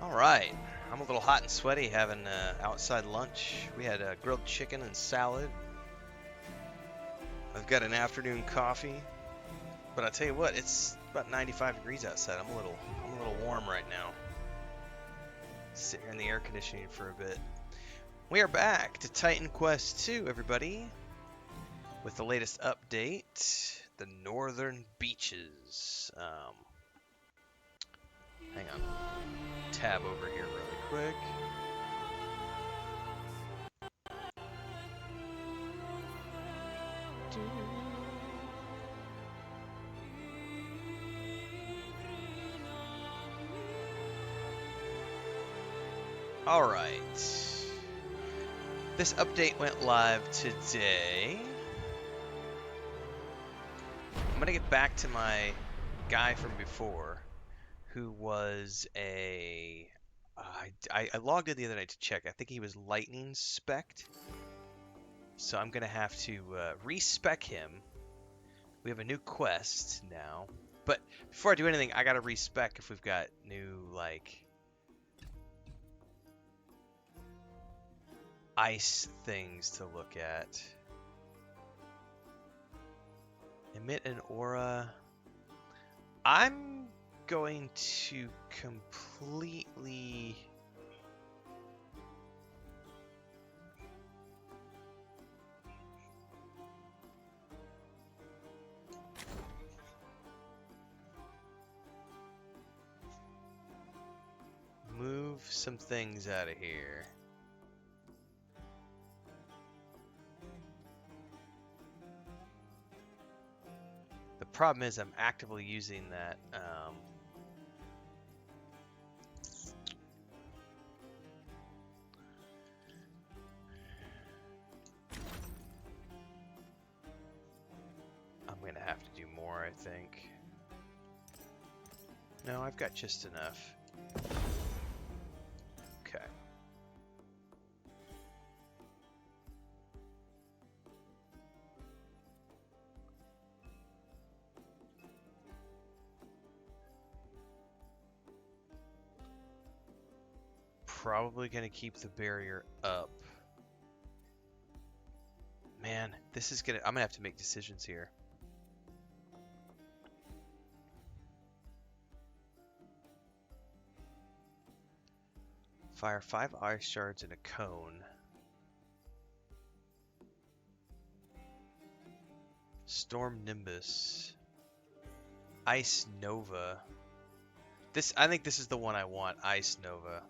Alright, I'm a little hot and sweaty having outside lunch. We had grilled chicken and salad. I've got an afternoon coffee. But I tell you what, it's about 95 degrees outside. I'm a little warm right now. Sit here in the air conditioning for a bit. We are back to Titan Quest 2, everybody, with the latest update, the Northern Beaches. Hang on, tab over here really quick. Alright. This update went live today. I'm gonna get back to my guy from before, who was a... I logged in the other night to check. I think he was lightning spec'd. So I'm gonna have to respec him. We have a new quest now. But before I do anything, I gotta respec if we've got new, like... ice things to look at. Emit an aura. I'm going to completely move some things out of here. The problem is I'm actively using that I'm gonna have to do more, I think. No, I've got just enough. Okay. Probably gonna keep the barrier up. Man, this is I'm gonna have to make decisions here. Fire 5 ice shards in a cone. Storm Nimbus. Ice Nova. I think this is the one I want, Ice Nova.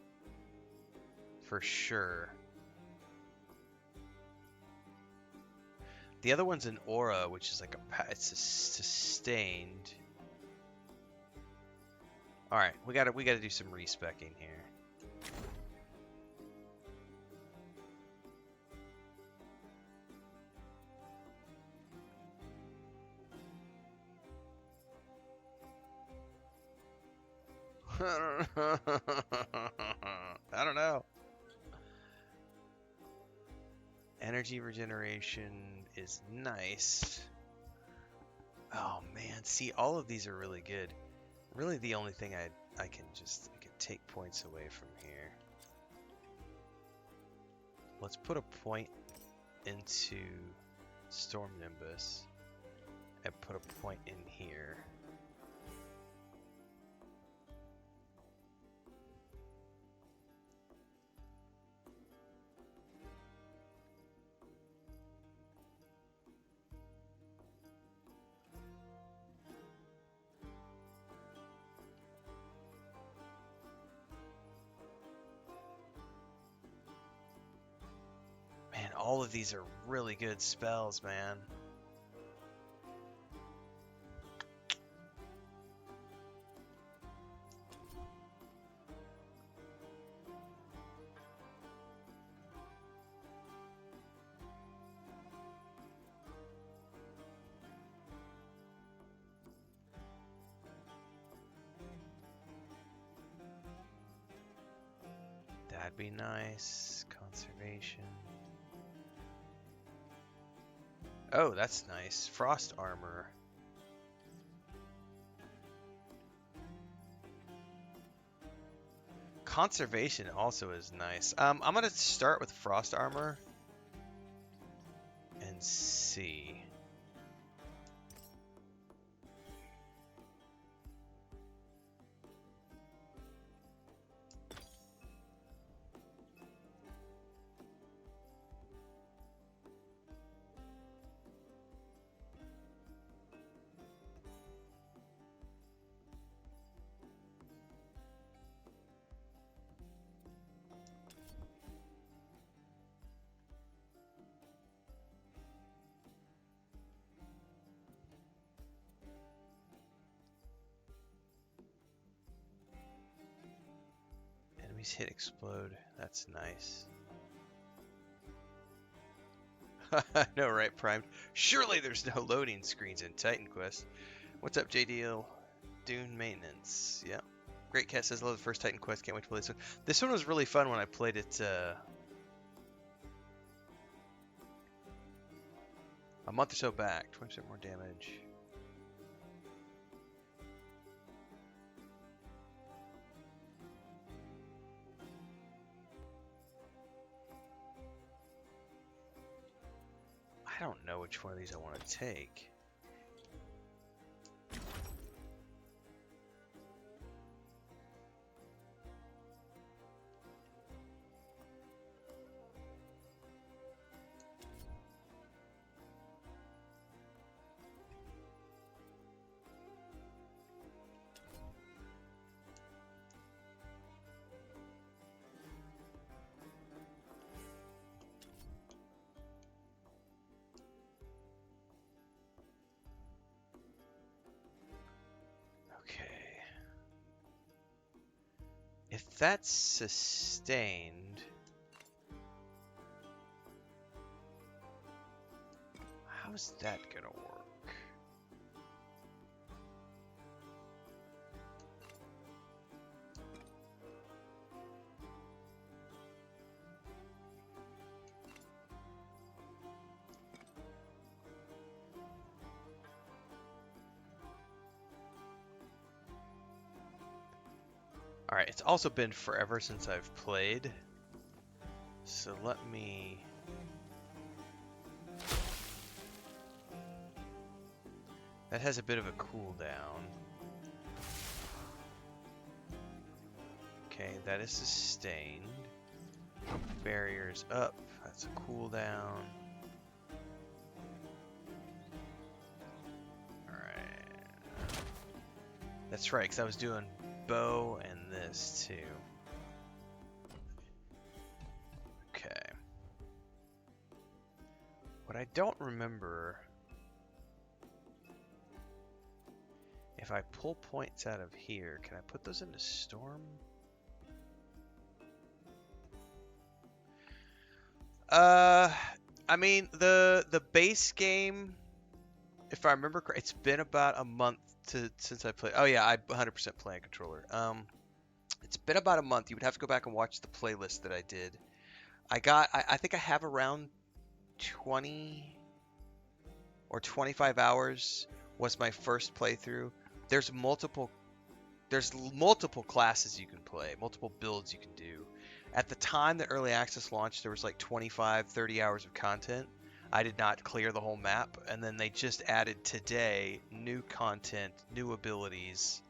For sure. The other one's an aura, which is like it's a sustained. All right, we gotta do some respecing here. I don't know. Energy regeneration is nice. Oh man, see, all of these are really good. Really, the only thing I can take points away from here. Let's put a point into Storm Nimbus and put a point in here. All of these are really good spells, man. That'd be nice. Conservation. Oh, that's nice. Frost armor. Conservation also is nice. I'm gonna start with frost armor and see. Enemies hit explode. That's nice. I know, right, Primed? Surely there's no loading screens in Titan Quest. What's up, JDL? Dune Maintenance. Yep. Great Cat says, love the first Titan Quest. Can't wait to play this one. This one was really fun when I played it a month or so back. 20% more damage. I don't know which one of these I want to take. If that's sustained, how's that gonna work? Alright, it's also been forever since I've played, so let me... That has a bit of a cooldown. Okay, that is sustained. Barriers up, that's a cooldown. Alright. That's right, because I was doing bow and this too. Okay. What I don't remember, if I pull points out of here, can I put those into storm? I mean the base game, if I remember correctly, it's been about a month since I played. Oh yeah, I 100% play a controller. It's been about a month. You would have to go back and watch the playlist that I did. I think I have around 20 or 25 hours was my first playthrough. There's multiple classes you can play, multiple builds you can do. At the time that early access launched, there was like 25, 30 hours of content. I did not clear the whole map, and then they just added today new content, new abilities.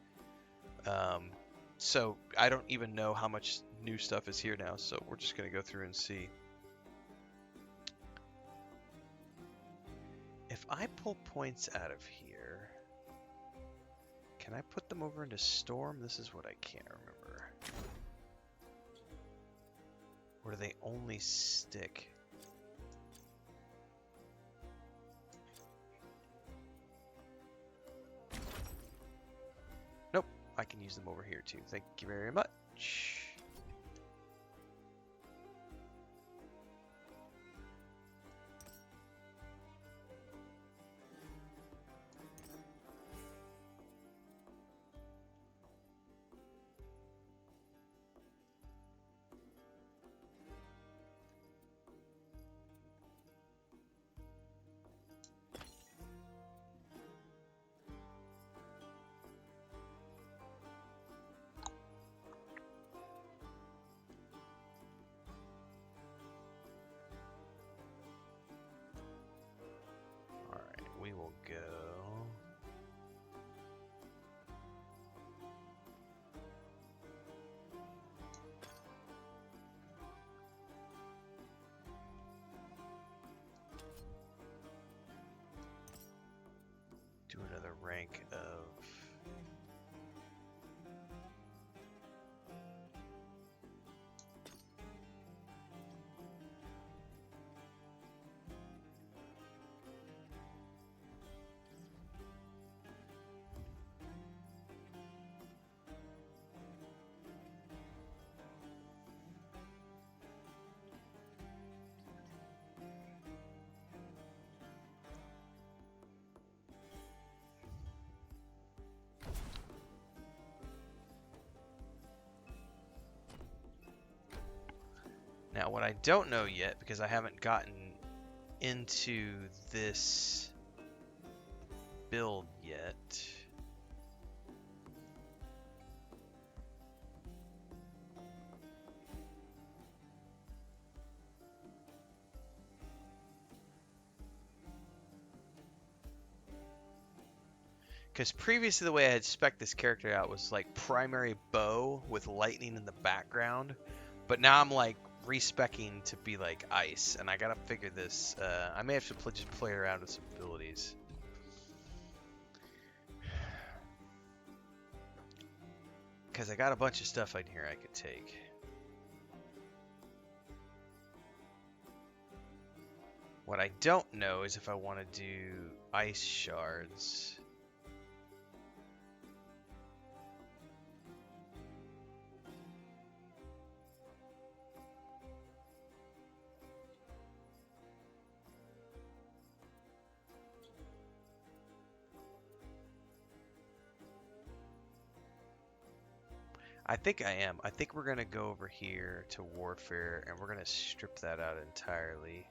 So I don't even know how much new stuff is here now, so we're just going to go through and see. If I pull points out of here, can I put them over into storm? This is what I can't remember. Or do they only stick? Nope, I can use them over here too. Thank you very much. Now, what I don't know yet, because I haven't gotten into this build yet, because previously the way I had spec'd this character out was like primary bow with lightning in the background, but now I'm like respecking to be like ice, and I gotta figure this. I may have to just play around with some abilities. Because I got a bunch of stuff in here I could take. What I don't know is if I want to do ice shards. I think I am. I think we're going to go over here to warfare, and we're going to strip that out entirely.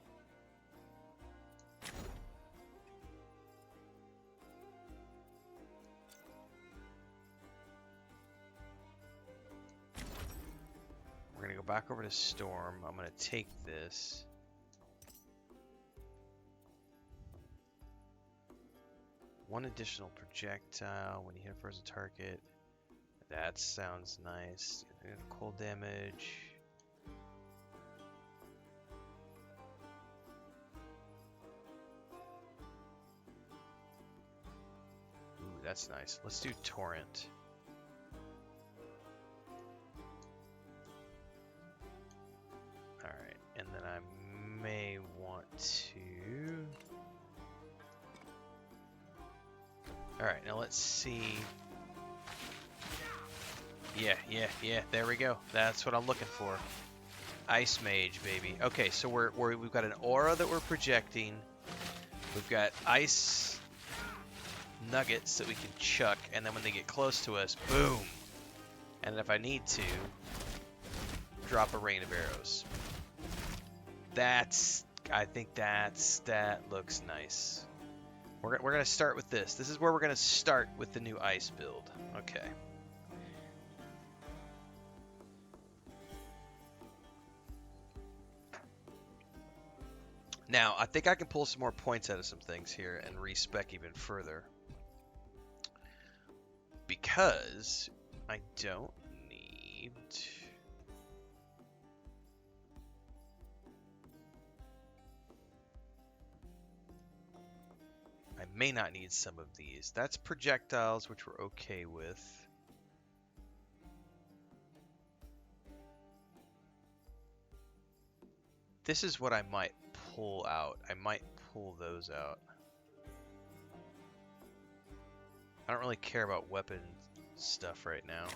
We're going to go back over to Storm. I'm going to take this. One additional projectile when you hit a frozen target. That sounds nice. Cold damage. Ooh, that's nice. Let's do Torrent. Alright, and then I may want to... Alright, now let's see... Yeah, there we go. That's what I'm looking for. Ice Mage, baby. Okay, so we've got an aura that we're projecting. We've got ice nuggets that we can chuck, and then when they get close to us, boom! And if I need to, drop a rain of arrows. I think that looks nice. We're gonna start with this. This is where we're gonna start with the new ice build. Okay. Now, I think I can pull some more points out of some things here and respec even further. Because I don't need... I may not need some of these. That's projectiles, which we're okay with. This is what I might pull out. I might pull those out. I don't really care about weapon stuff right now.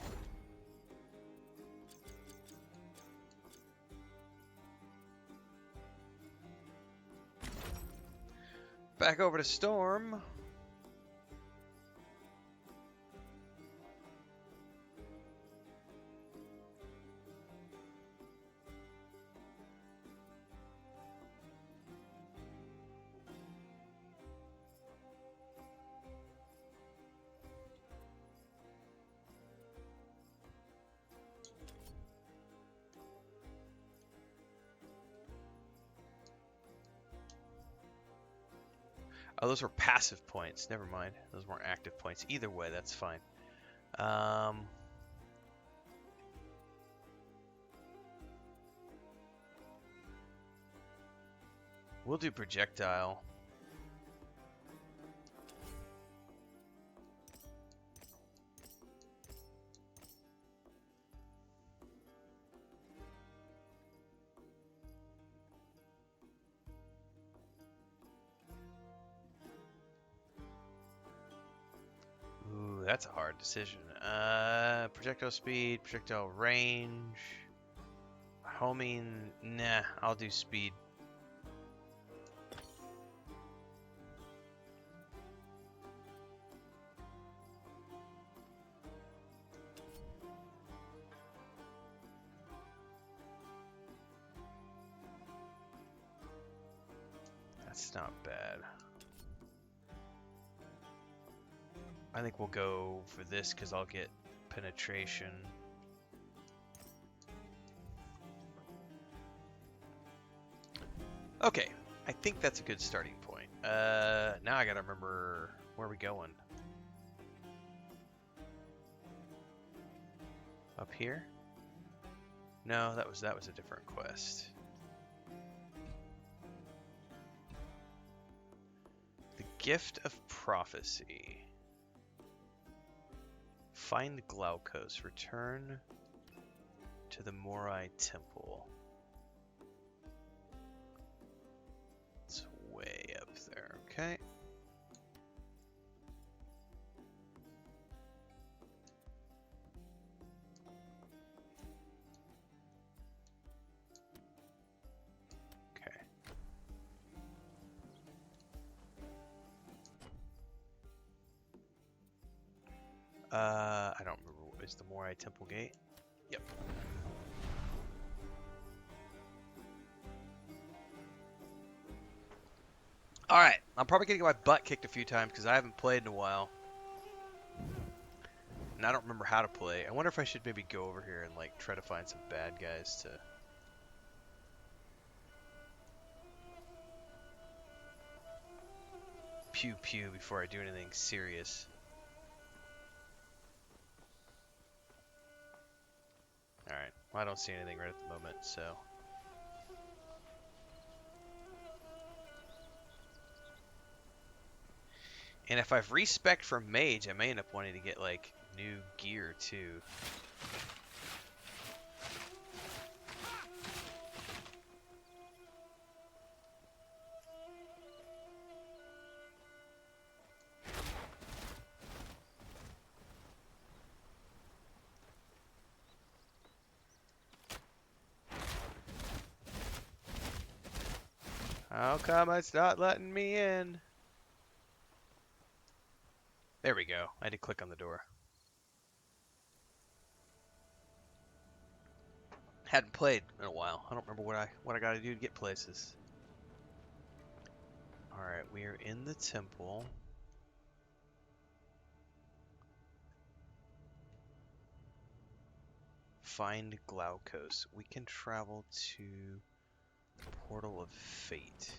Back over to Storm. Oh, those were passive points. Never mind. Those weren't active points. Either way, that's fine. We'll do projectile. Ooh, that's a hard decision. Projectile speed, projectile range, homing. Nah, I'll do speed. That's not bad. I think we'll go for this because I'll get penetration. Okay, I think that's a good starting point. Now I gotta remember where are we going. Up here? No, that was a different quest. The Gift of Prophecy. Find Glaukos. Return to the Morai Temple. It's way up there, okay? Okay. I don't remember. Is the Morai Temple Gate? Yep. Alright, I'm probably gonna get my butt kicked a few times because I haven't played in a while. And I don't remember how to play. I wonder if I should maybe go over here and like try to find some bad guys to... pew pew before I do anything serious. Alright, well, I don't see anything right at the moment, so... And if I've respec'd for mage, I may end up wanting to get like new gear too. How come it's not letting me in? There we go. I did click on the door. Hadn't played in a while. I don't remember what I got to do to get places. All right, we are in the temple. Find Glaukos. We can travel to Portal of Fate.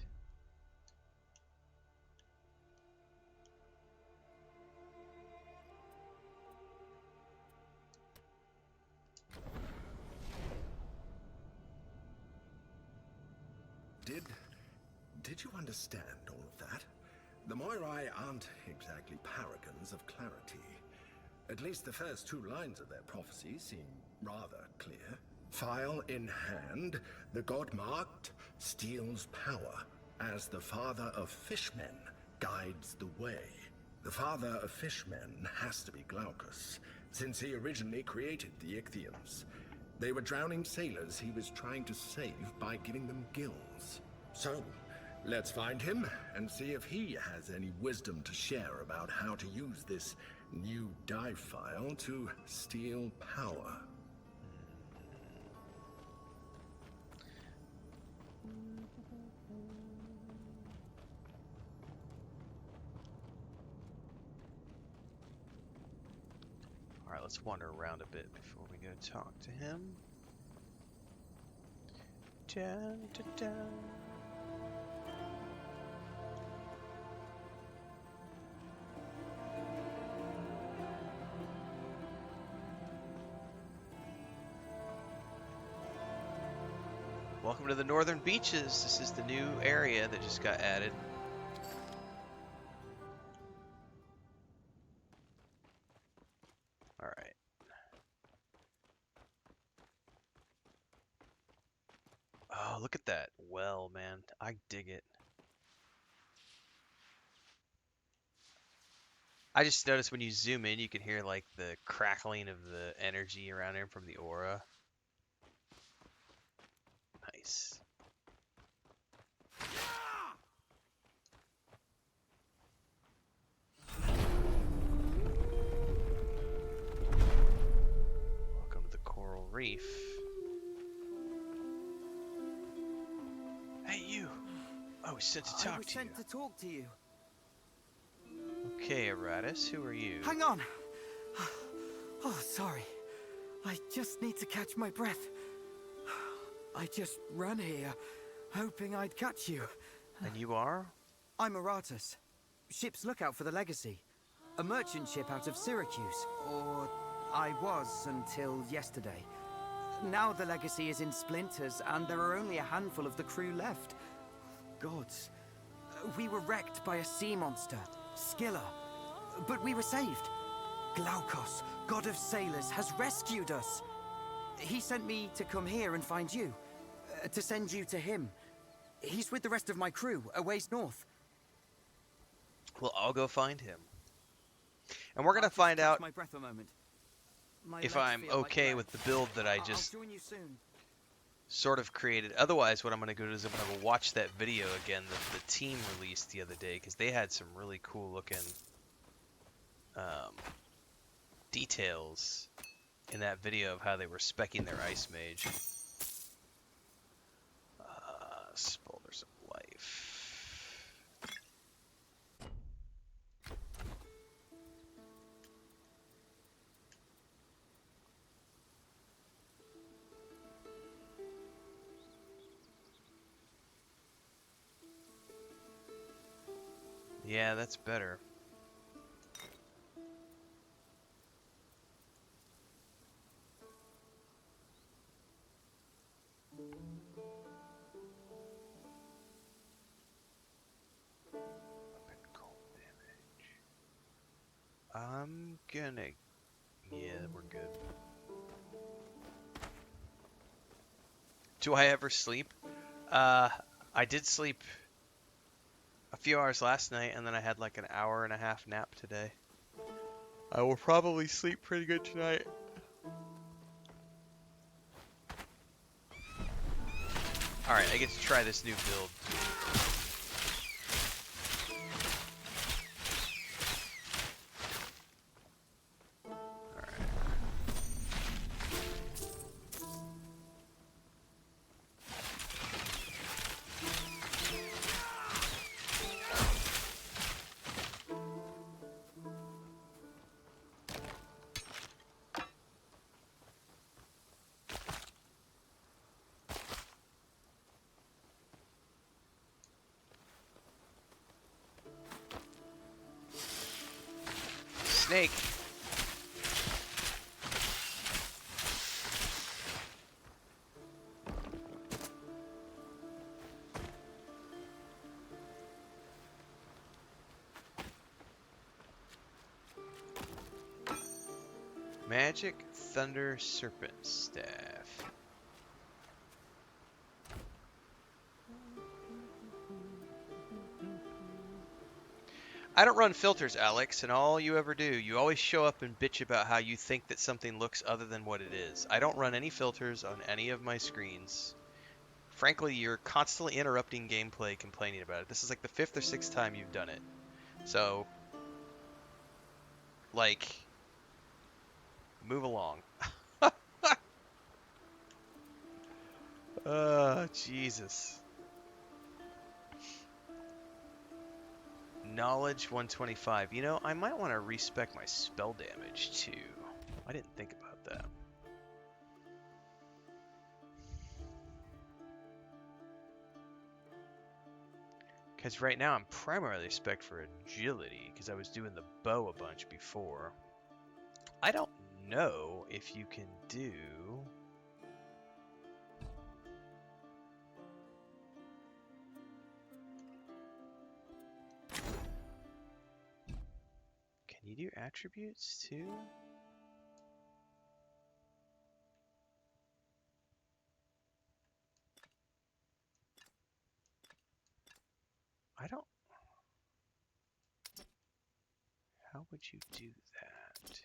Did you understand all of that? The Moirai aren't exactly paragons of clarity. At least the first two lines of their prophecy seem rather clear. File in hand, the god marked steals power as the father of fishmen guides the way. The father of fishmen has to be Glaukos, since he originally created the Ichthyans. They were drowning sailors he was trying to save by giving them gills. So, let's find him and see if he has any wisdom to share about how to use this new dive file to steal power. Alright, let's wander around a bit before we go talk to him. Dun, dun, dun. Welcome to the Northern Beaches. This is the new area that just got added. All right. Oh, look at that well, man. I dig it. I just noticed when you zoom in, you can hear like the crackling of the energy around him from the aura. Nice. Welcome to the Coral Reef. Hey, you. I was sent to I talk was to you. sent to talk to you. Okay, Aratus, who are you? Hang on! Oh, sorry. I just need to catch my breath. I just ran here, hoping I'd catch you. And you are? I'm Aratus, ship's lookout for the Legacy. A merchant ship out of Syracuse. Or I was until yesterday. Now the Legacy is in splinters, and there are only a handful of the crew left. Gods. We were wrecked by a sea monster, Scylla. But we were saved. Glaukos, god of sailors, has rescued us. He sent me to come here and find you. To send you to him. He's with the rest of my crew, a ways north. Well, I'll go find him. And we're I'll gonna just find catch out my breath a moment. My if legs I'm feel like okay lead. with the build that I I'll just join you soon. sort of created. Otherwise, what I'm gonna go do is I'm gonna go watch that video again that the team released the other day, because they had some really cool looking details in that video of how they were speccing their Ice Mage. Spoilers of Life. Yeah, that's better. Weapon cold damage. I'm gonna... Yeah, we're good. Do I ever sleep? I did sleep a few hours last night, and then I had like an hour and a half nap today. I will probably sleep pretty good tonight. Alright, I get to try this new build. Snake! Magic Thunder Serpent Staff. I don't run filters, Alex, and all you ever do, you always show up and bitch about how you think that something looks other than what it is. I don't run any filters on any of my screens. Frankly, you're constantly interrupting gameplay complaining about it. This is like the 5th or 6th time you've done it. So, like, move along. Jesus. Knowledge 125. You know, I might want to respec my spell damage too. I didn't think about that. Because right now I'm primarily spec for agility, because I was doing the bow a bunch before. I don't know if you can do... Can you do attributes too? I don't... How would you do that?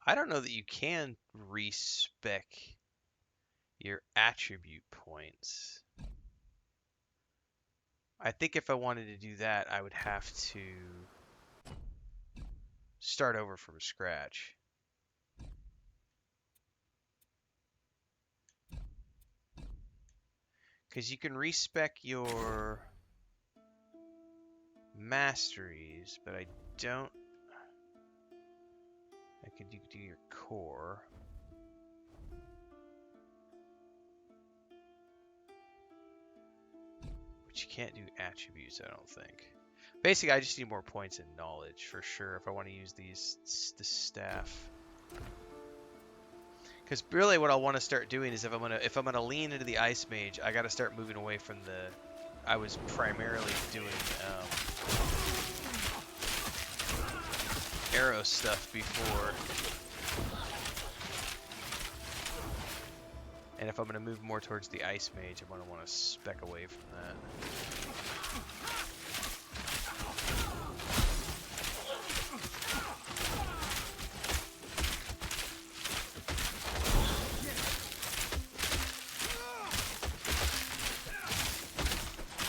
I don't know that you can respec your attribute points. I think if I wanted to do that, I would have to start over from scratch. Because you can respec your masteries, but I don't. You can do your core. But you can't do attributes, I don't think. Basically, I just need more points in knowledge for sure if I want to use this staff. Because really, what I want to start doing is if I'm gonna lean into the ice mage, I got to start moving away from the. I was primarily doing arrow stuff before, and if I'm gonna move more towards the ice mage, I'm gonna want to spec away from that.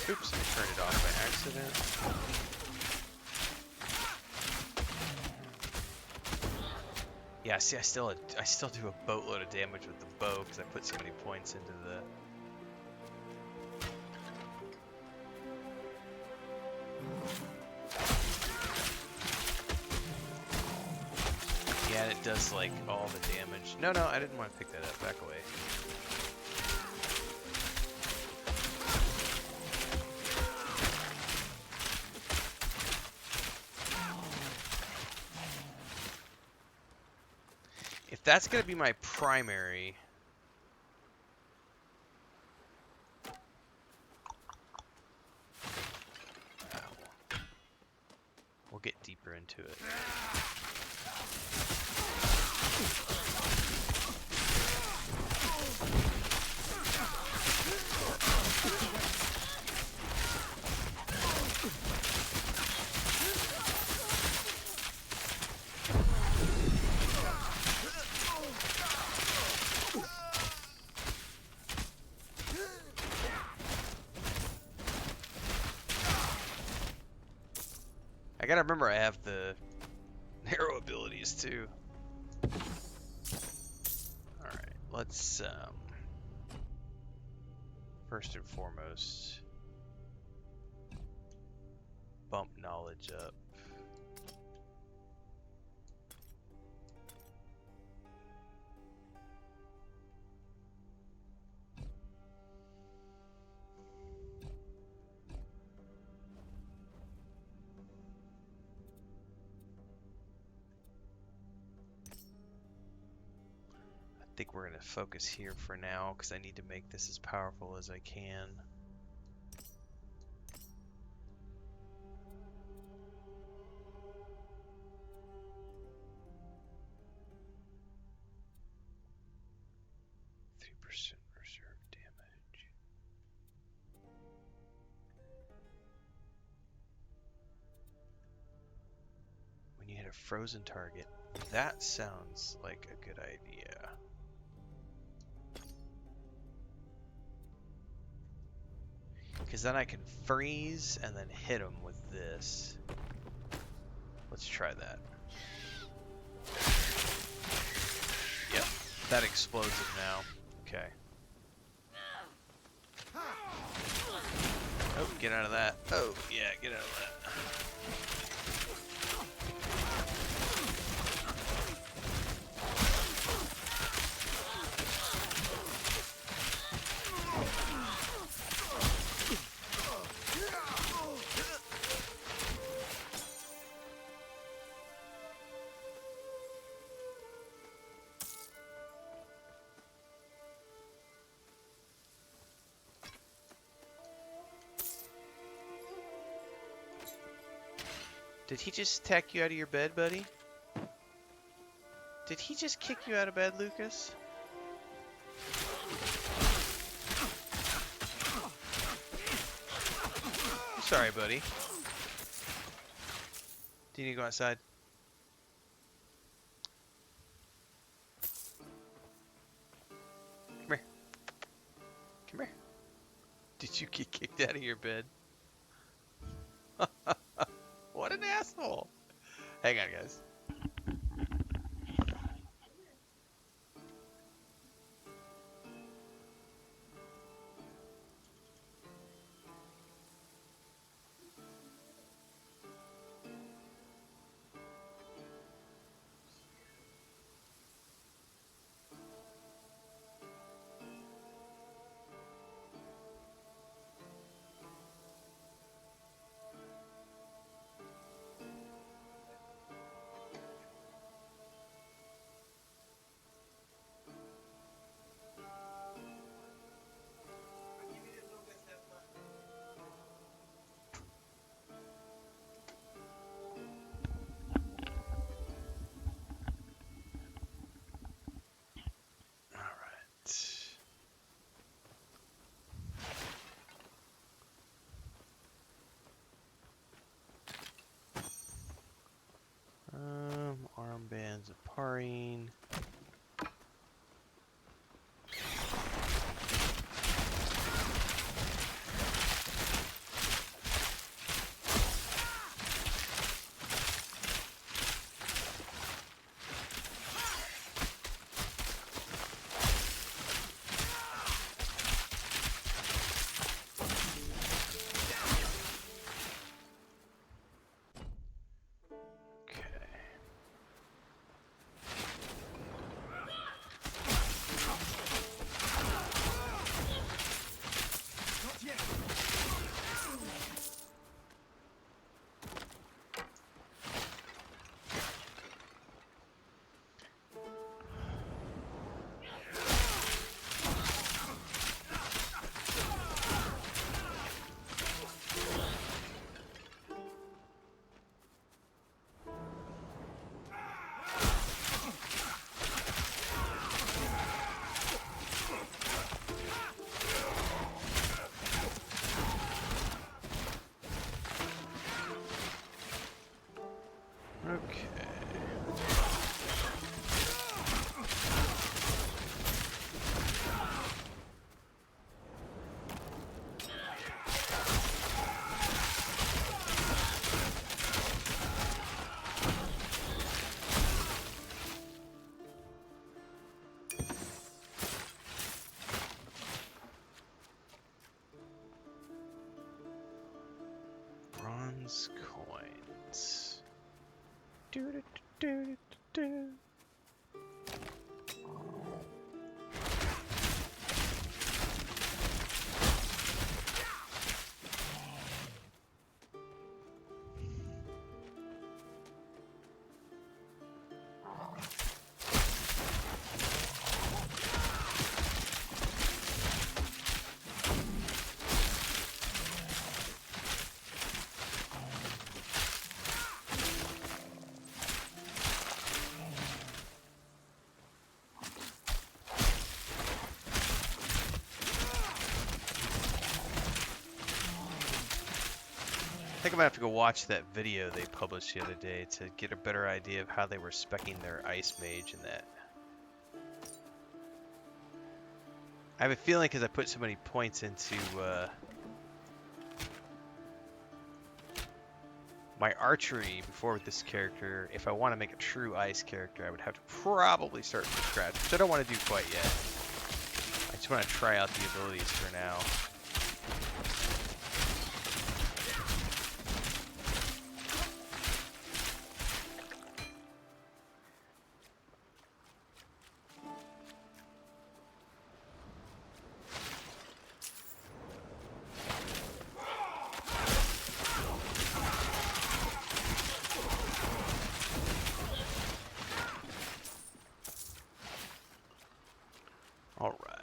Oops, I turned it off by accident. Yeah, see, I still do a boatload of damage with the bow because I put so many points into the. Yeah, and it does like all the damage. No, I didn't want to pick that up. Back away. If that's going to be my primary... We'll get deeper into it. I gotta remember I have the arrow abilities too. Alright, let's first and foremost bump knowledge up. I think we're going to focus here for now because I need to make this as powerful as I can. Reserve damage. When you hit a frozen target, that sounds like a good idea. Because then I can freeze and then hit him with this. Let's try that. Yep, that explodes him now. Okay. Oh, get out of that. Oh, yeah, get out of that. Did he just tack you out of your bed, buddy? Did he just kick you out of bed, Lucas? I'm sorry, buddy. Do you need to go outside? Come here. Come here. Did you get kicked out of your bed? What an asshole. Hang on, guys. chlorine. Okay. Bronze coins. Do do do do do. I think I'm gonna have to go watch that video they published the other day to get a better idea of how they were speccing their ice mage in that. I have a feeling because I put so many points into my archery before with this character, if I want to make a true ice character, I would have to probably start from scratch, which I don't want to do quite yet. I just want to try out the abilities for now. All right.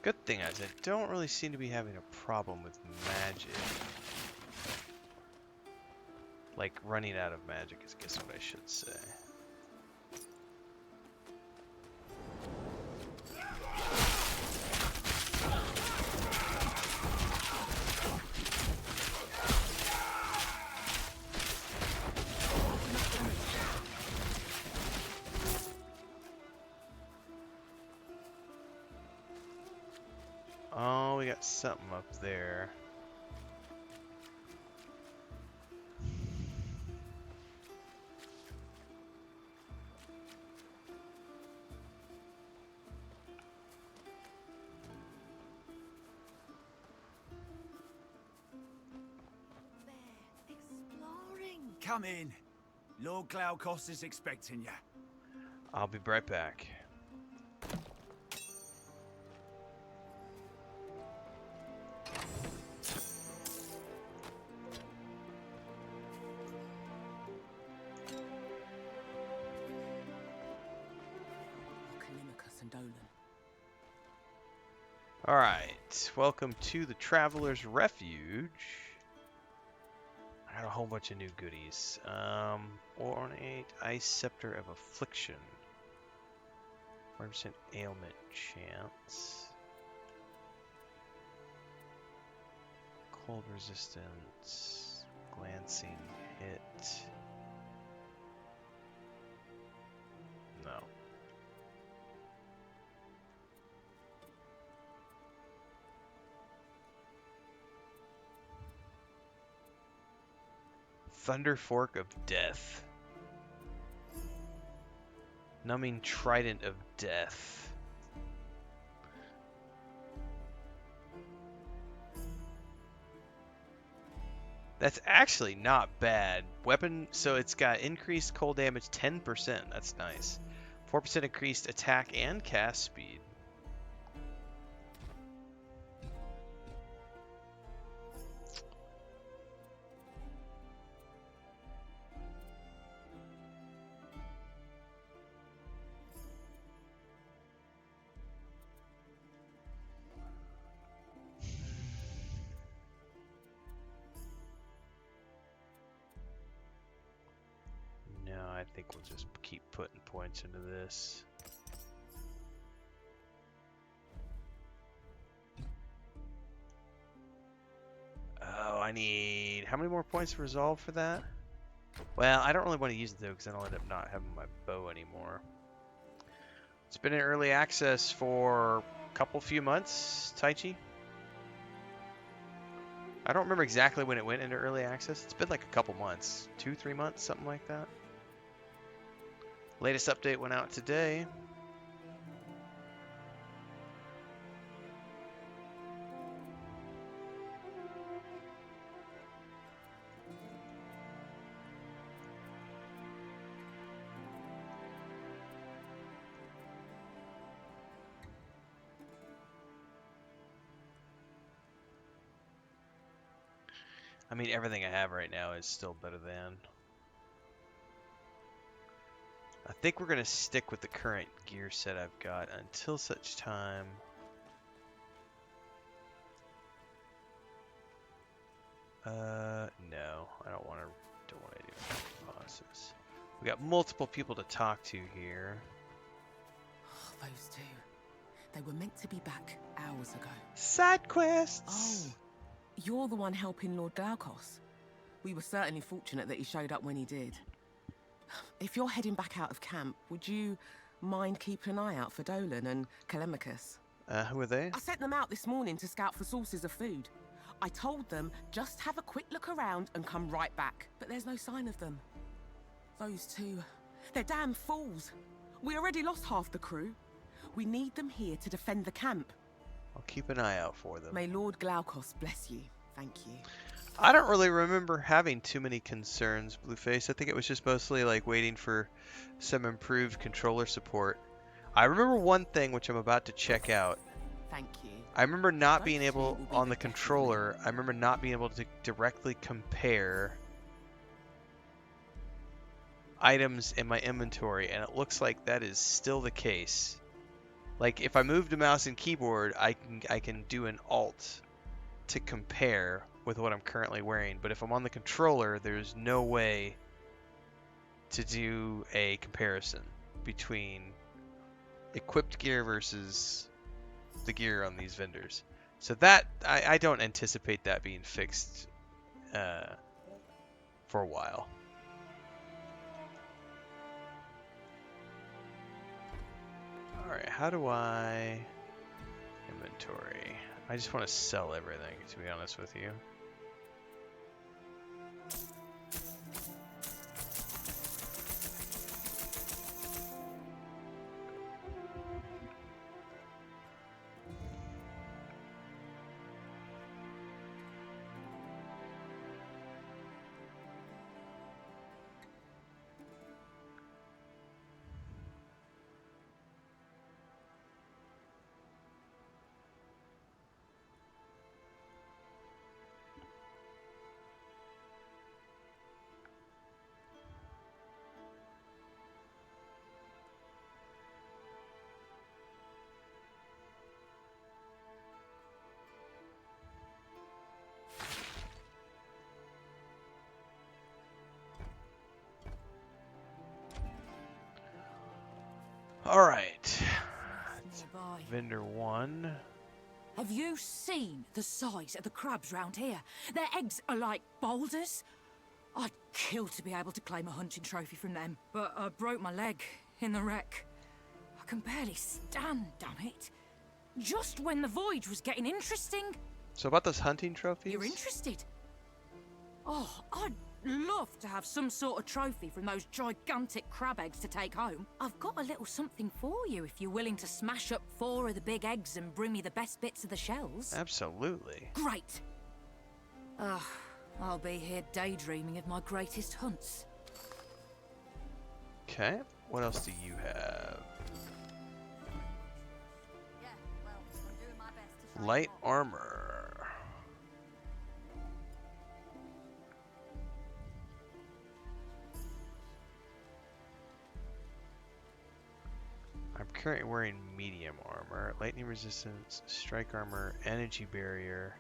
Good thing is I don't really seem to be having a problem with magic. Like running out of magic is I guess what I should say. Oh, we got something up there. Exploring. Come in. Lord Glaukos is expecting you. I'll be right back. Dolan. Alright, welcome to the Traveler's Refuge. I got a whole bunch of new goodies. Ornate Ice Scepter of Affliction. 100% ailment chance. Cold resistance. Glancing hit. No. Thunder Fork of Death. Numbing Trident of Death. That's actually not bad. Weapon, so it's got increased cold damage 10%. That's nice. 4% increased attack and cast speed. No, I think we'll just keep putting points into this. Oh, I need... How many more points to resolve for that? Well, I don't really want to use it though, because then I'll end up not having my bow anymore. It's been in early access for a few months, Taichi. I don't remember exactly when it went into early access. It's been like a couple months. 2-3 months, something like that. Latest update went out today. I mean, everything I have right now is still better than. I think we're going to stick with the current gear set I've got until such time. No, I don't want to do bosses. We got multiple people to talk to here. Oh, those two. They were meant to be back hours ago. Side quests! Oh, you're the one helping Lord Glaukos. We were certainly fortunate that he showed up when he did. If you're heading back out of camp, would you mind keeping an eye out for Dolan and Telemachus? Who are they? I sent them out this morning to scout for sources of food. I told them just have a quick look around and come right back, but there's no sign of them. Those two, they're damn fools. We already lost half the crew. We need them here to defend the camp. I'll keep an eye out for them. May Lord Glaukos bless you. Thank you. I don't really remember having too many concerns, Blueface. I think it was just mostly like waiting for some improved controller support. I remember one thing which I'm about to check out. Thank you. I remember not Those being two able, will be on the the death of me. controller, I remember not being able to directly compare items in my inventory, and it looks like that is still the case. Like, if I move to mouse and keyboard, I can do an alt to compare with what I'm currently wearing, but if I'm on the controller, there's no way to do a comparison between equipped gear versus the gear on these vendors. So that, I don't anticipate that being fixed for a while. Alright, how do I... Inventory. I just want to sell everything, to be honest with you. All right. Nearby. Vendor 1. Have you seen the size of the crabs round here? Their eggs are like boulders. I'd kill to be able to claim a hunting trophy from them, but I broke my leg in the wreck. I can barely stand, damn it. Just when the voyage was getting interesting. So about those hunting trophies? You're interested? Oh, I'd love to have some sort of trophy from those gigantic crab eggs to take home. I've got a little something for you if you're willing to smash up 4 of the big eggs and bring me the best bits of the shells. Absolutely. Great. I'll be here daydreaming of my greatest hunts. Okay. What else do you have? Yeah, well, I'm doing my best to Light armor. I'm currently wearing medium armor, lightning resistance, strike armor, energy barrier.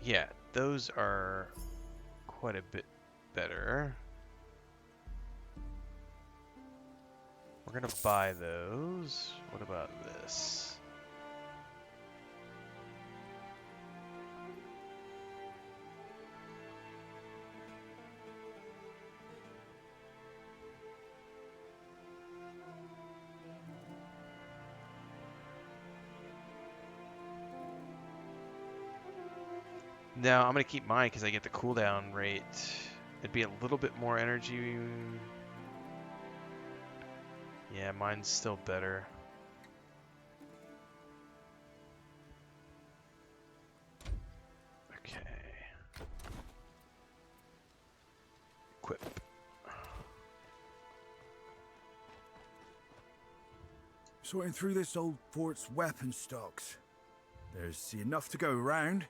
Yeah, those are quite a bit better. We're gonna buy those. What about this? No, I'm gonna keep mine because I get the cooldown rate. It'd be a little bit more energy. Yeah, mine's still better. Okay. Equip. Sorting through this old fort's weapon stocks. There's enough to go around.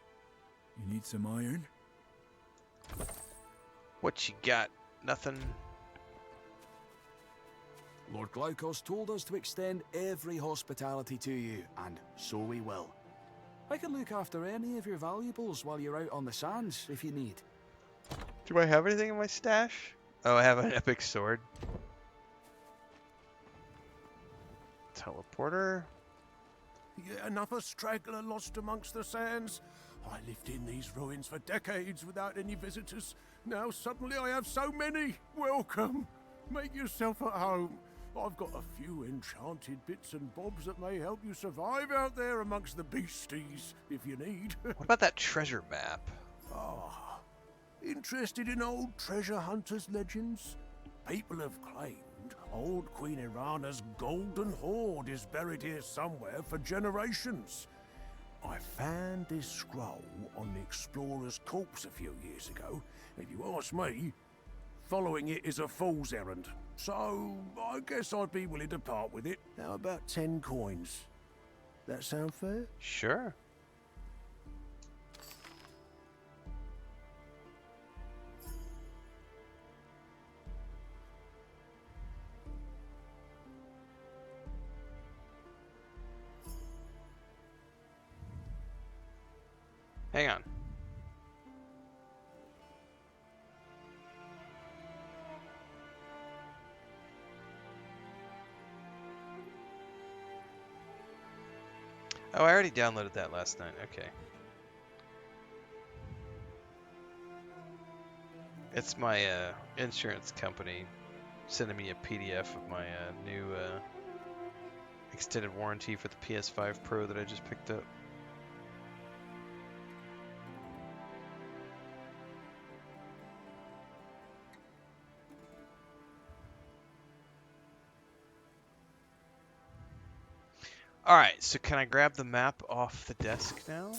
You need some iron? What you got? Nothing. Lord Glaukos told us to extend every hospitality to you, and so we will. I can look after any of your valuables while you're out on the sands, if you need. Do I have anything in my stash? Oh, I have an epic sword. Teleporter. Yet another straggler lost amongst the sands. I lived in these ruins for decades without any visitors. Now suddenly I have so many. Welcome. Make yourself at home. I've got a few enchanted bits and bobs that may help you survive out there amongst the beasties, if you need. What about that treasure map? Ah, interested in old treasure hunters' legends? People have claimed old Queen Irana's golden hoard is buried here somewhere for generations. I found this scroll on the explorer's corpse a few years ago. If you ask me, following it is a fool's errand. So, I guess I'd be willing to part with it. How about 10 coins? That sound fair? Sure. Hang on. Oh, I already downloaded that last night. Okay. It's my insurance company sending me a PDF of my new extended warranty for the PS5 Pro that I just picked up. Alright, so can I grab the map off the desk now?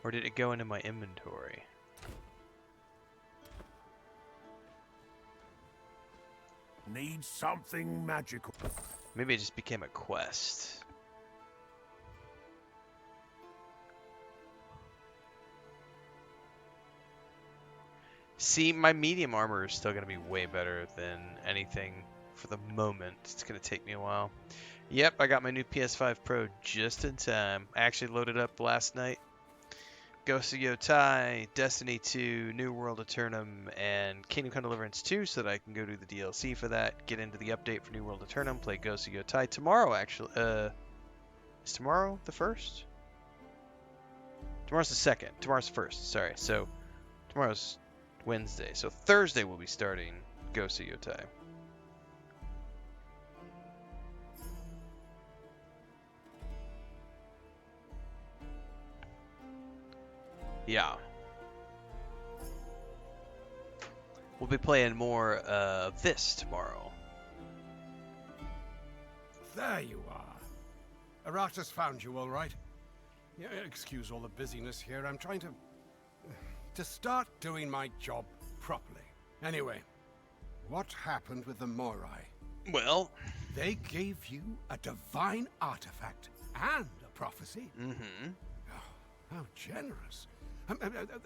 Or did it go into my inventory? Need something magical. Maybe it just became a quest. See, my medium armor is still going to be way better than anything for the moment. It's going to take me a while. Yep, I got my new PS5 Pro just in time. I actually loaded up last night. Ghost of Yotai, Destiny 2, New World Eternum, and Kingdom Come Deliverance 2 so that I can go do the DLC for that, get into the update for New World Eternum, play Ghost of Yotai tomorrow, actually. Is tomorrow the 1st? Tomorrow's the 2nd. Tomorrow's the 1st, sorry. So, tomorrow's Wednesday. So, Thursday we'll be starting Ghost of Yotai. Yeah. We'll be playing more of this tomorrow. There you are. Aratus found you, all right? Yeah, excuse all the busyness here. I'm trying to start doing my job properly. Anyway, what happened with the Moirai? Well, They gave you a divine artifact and a prophecy. mm-hmm. Oh, how generous.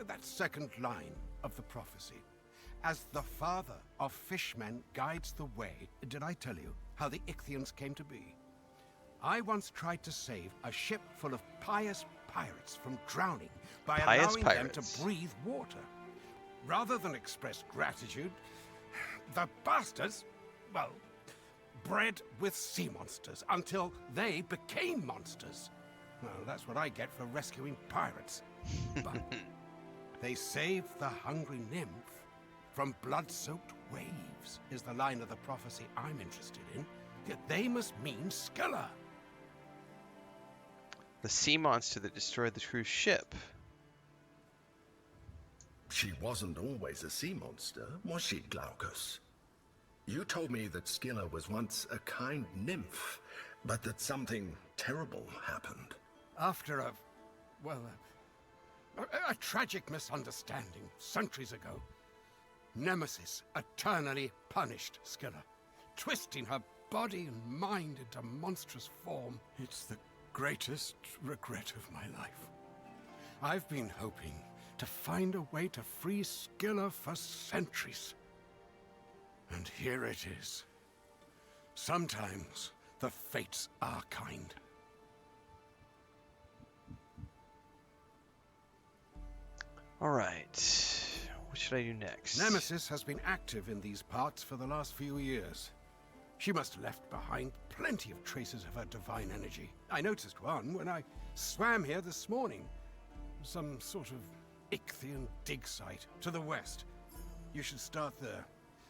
That second line of the prophecy. As the father of fishmen guides the way, did I tell you how the Ichthians came to be? I once tried to save a ship full of pious pirates from drowning by allowing them to breathe water. Rather than express gratitude, the bastards, well, bred with sea monsters until they became monsters. Well, that's what I get for rescuing pirates. But they saved the hungry nymph from blood-soaked waves, is the line of the prophecy I'm interested in. Yet they must mean Scylla. The sea monster that destroyed the cruise ship. She wasn't always a sea monster, was she, Glaucus? You told me that Scylla was once a kind nymph, but that something terrible happened. After a tragic misunderstanding centuries ago, Nemesis eternally punished Scylla, twisting her body and mind into monstrous form. It's the greatest regret of my life. I've been hoping to find a way to free Scylla for centuries. And here it is. Sometimes the fates are kind. Alright. What should I do next? Nemesis has been active in these parts for the last few years. She must have left behind plenty of traces of her divine energy. I noticed one when I swam here this morning. Some sort of Ichthian dig site to the west. You should start there.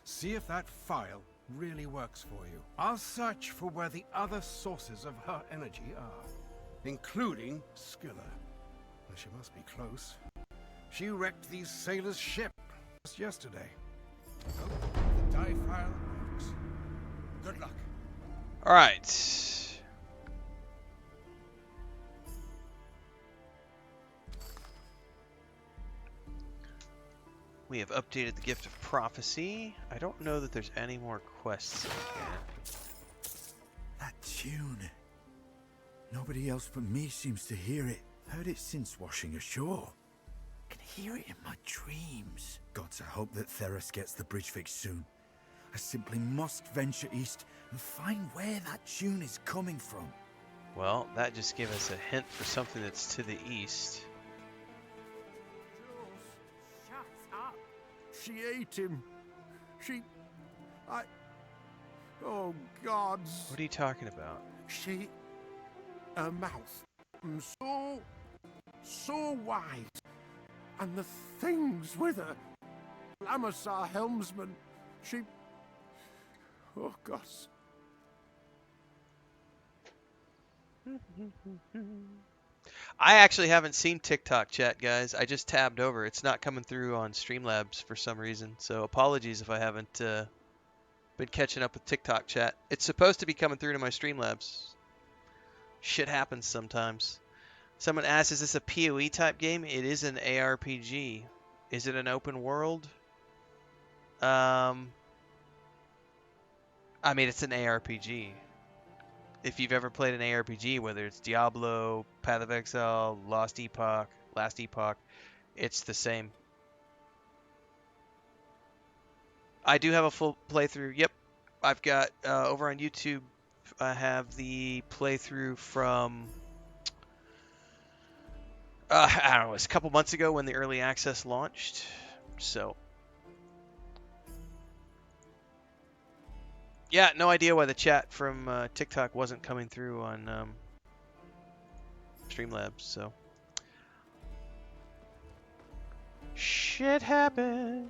See if that file really works for you. I'll search for where the other sources of her energy are, including Scylla. Well, she must be close. She wrecked these sailors' ship just yesterday. Oh, the die file works. Good luck. Alright. We have updated the Gift of Prophecy. I don't know that there's any more quests in here. That tune. Nobody else but me seems to hear it. Heard it since washing ashore. Can hear it in my dreams. Gods, I hope that Theros gets the bridge fixed soon. I simply must venture east and find where that tune is coming from. Well, that just gave us a hint for something that's to the east. Shut up. She ate him. Oh, gods. What are you talking about? Her mouth, so wide. And the things with her. Lamasar helmsman, oh, gods. I actually haven't seen TikTok chat, guys. I just tabbed over. It's not coming through on Streamlabs for some reason. So apologies if I haven't been catching up with TikTok chat. It's supposed to be coming through to my Streamlabs. Shit happens sometimes. Someone asked, is this a PoE type game? It is an ARPG. Is it an open world? I mean, it's an ARPG. If you've ever played an ARPG, whether it's Diablo, Path of Exile, Lost Epoch, Last Epoch, it's the same. I do have a full playthrough. Yep, I've got over on YouTube. I have the playthrough from I don't know, it was a couple months ago when the early access launched. So, yeah, no idea why the chat from TikTok wasn't coming through on Streamlabs. So, shit happens.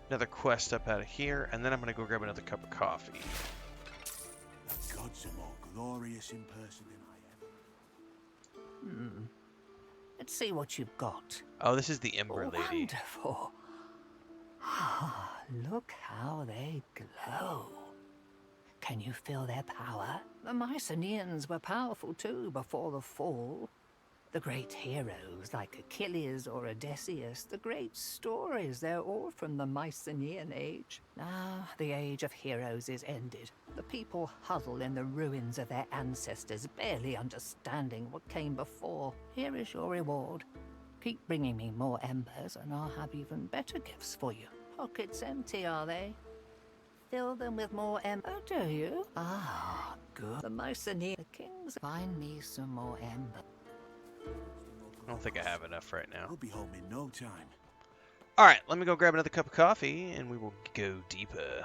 Another quest up out of here, and then I'm gonna go grab another cup of coffee. The gods are more glorious in person than I am. Let's see what you've got. Oh, this is the Ember Lady. Wonderful. Ah, look how they glow. Can you feel their power? The Mycenaeans were powerful too before the fall. The great heroes like Achilles or Odysseus, the great stories, they're all from the Mycenaean age. Now, the age of heroes is ended. The people huddle in the ruins of their ancestors, barely understanding what came before. Here is your reward. Keep bringing me more embers and I'll have even better gifts for you. Pockets empty, are they? Fill them with more embers. Oh, do you? Ah, good. The Mycenaean kings. Find me some more embers. I don't think I have enough right now. We'll be home in no time. All right, let me go grab another cup of coffee, and we will go deeper.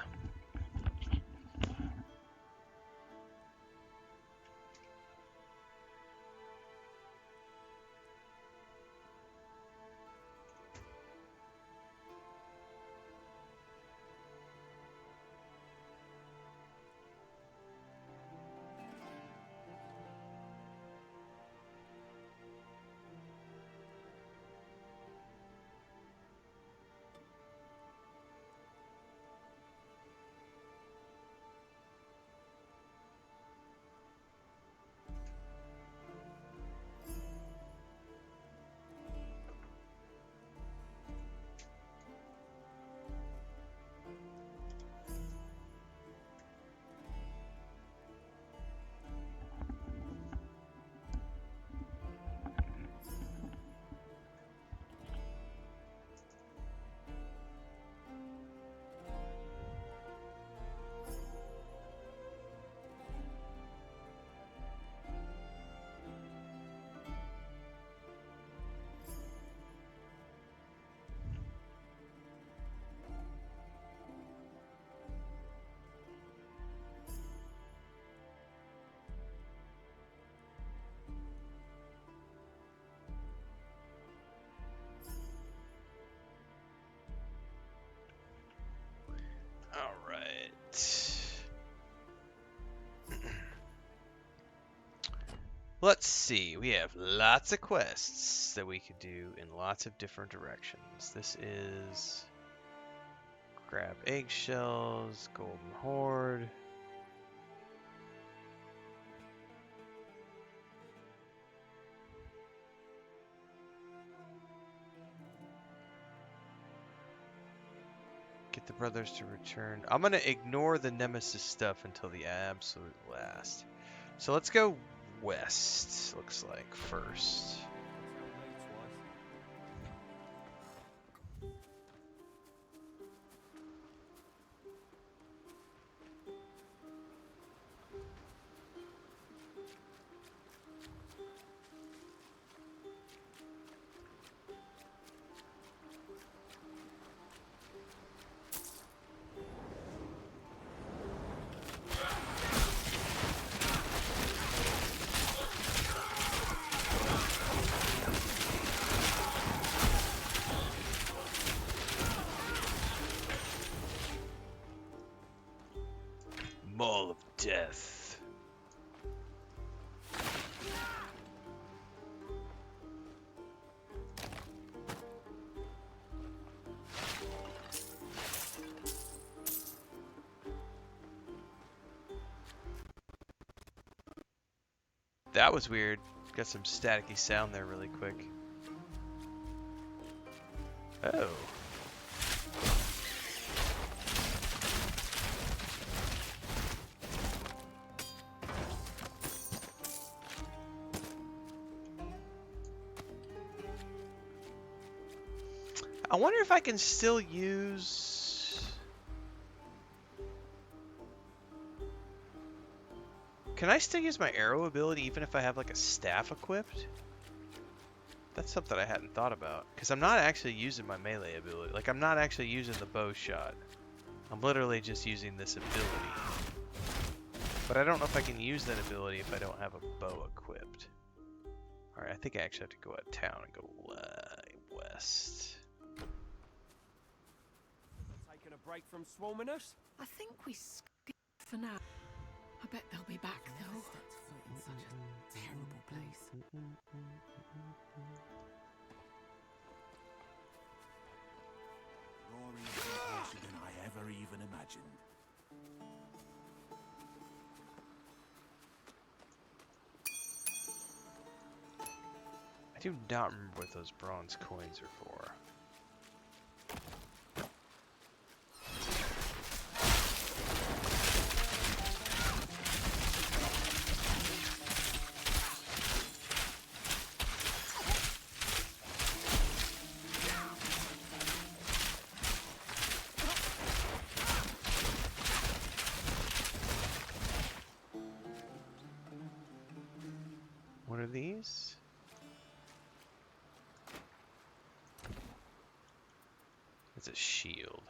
All right. Let's see. We have lots of quests that we could do in lots of different directions. This is grab eggshells, golden horde. Get the brothers to return. I'm going to ignore the Nemesis stuff until the absolute last. So let's go west, looks like, first. Maul of Death. That was weird. Got some staticky sound there really quick. Oh. I wonder if I can still use... Can I still use my arrow ability even if I have like a staff equipped? That's something I hadn't thought about. Because I'm not actually using my melee ability. Like, I'm not actually using the bow shot. I'm literally just using this ability. But I don't know if I can use that ability if I don't have a bow equipped. Alright, I think I actually have to go out of town and go west. Taking a break from swarminess? I think we skip for now. I bet they'll be back though. Stepped foot in such a terrible place. Rory is harsher than I ever even imagined. I do not remember what those bronze coins are for. What are these? It's a shield.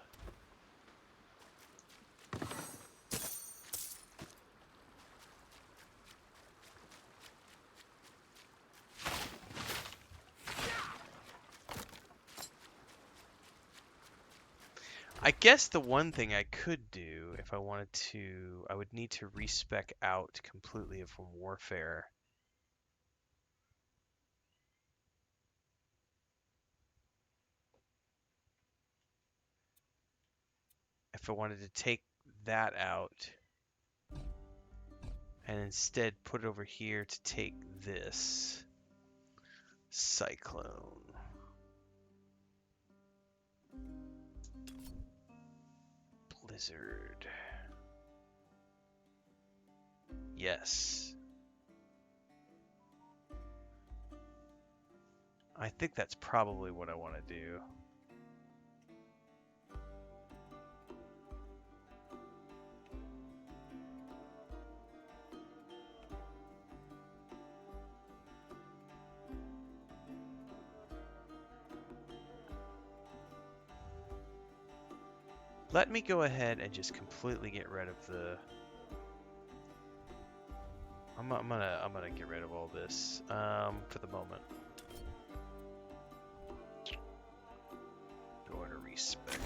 I guess the one thing I could do if I wanted to, I would need to respec out completely from Warfare. If I wanted to take that out and instead put it over here to take this Cyclone. Blizzard. Yes. I think that's probably what I want to do. Let me go ahead and just completely get rid of the. I'm gonna get rid of all this for the moment. Going to respec